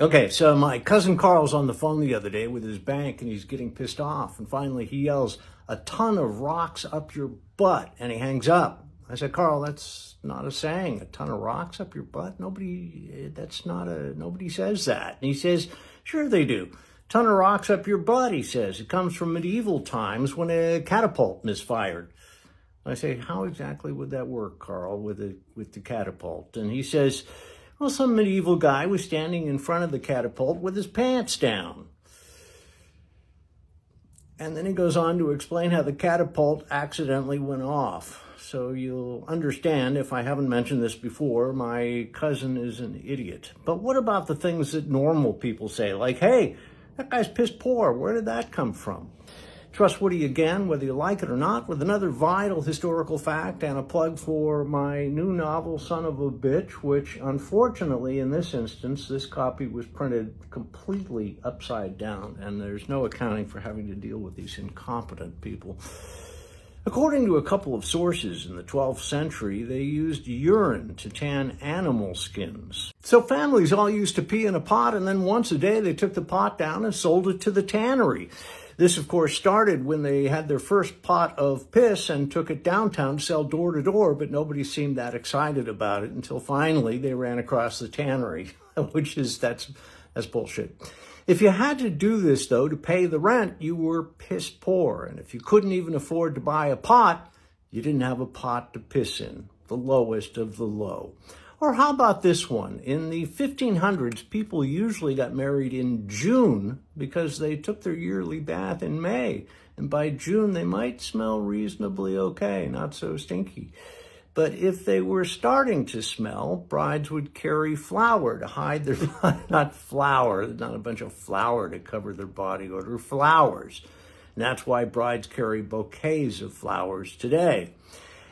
Okay, so my cousin Carl's on the phone the other day with his bank and he's getting pissed off. And finally he yells, "A ton of rocks up your butt," and he hangs up. I said, "Carl, that's not a saying. A ton of rocks up your butt? Nobody says that." And he says, "Sure they do. Ton of rocks up your butt," he says. "It comes from medieval times when a catapult is fired." I say, "How exactly would that work, Carl, with the catapult?" And he says, "Well, some medieval guy was standing in front of the catapult with his pants down." And then he goes on to explain how the catapult accidentally went off. So you'll understand, if I haven't mentioned this before, my cousin is an idiot. But what about the things that normal people say? Like, "Hey, that guy's piss poor. Where did that come from?" Trust Woody again, whether you like it or not, with another vital historical fact and a plug for my new novel, Son of a Bitch, which unfortunately in this instance, this copy was printed completely upside down, and there's no accounting for having to deal with these incompetent people. According to a couple of sources in the 12th century, they used urine to tan animal skins. So families all used to pee in a pot, and then once a day they took the pot down and sold it to the tannery. This, of course, started when they had their first pot of piss and took it downtown to sell door to door, but nobody seemed that excited about it until finally they ran across the tannery, that's bullshit. If you had to do this, though, to pay the rent, you were piss poor. And if you couldn't even afford to buy a pot, you didn't have a pot to piss in, the lowest of the low. Or how about this one? In the 1500s, people usually got married in June because they took their yearly bath in May. And by June, they might smell reasonably okay, not so stinky. But if they were starting to smell, brides would carry flour to hide their body. Not flour, not a bunch of flour to cover their body odor, flowers. And that's why brides carry bouquets of flowers today.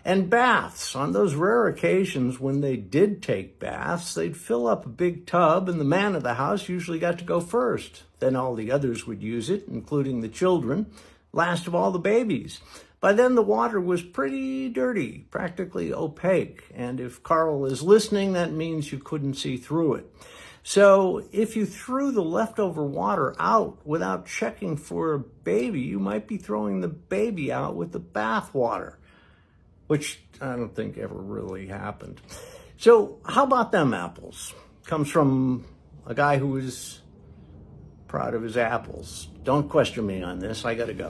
And baths. On those rare occasions when they did take baths, they'd fill up a big tub, and the man of the house usually got to go first. Then all the others would use it, including the children. Last of all, the babies. By then, the water was pretty dirty, practically opaque. And if Carl is listening, that means you couldn't see through it. So if you threw the leftover water out without checking for a baby, you might be throwing the baby out with the bath water, which I don't think ever really happened. So how about them apples? Comes from a guy who is proud of his apples. Don't question me on this. I gotta go.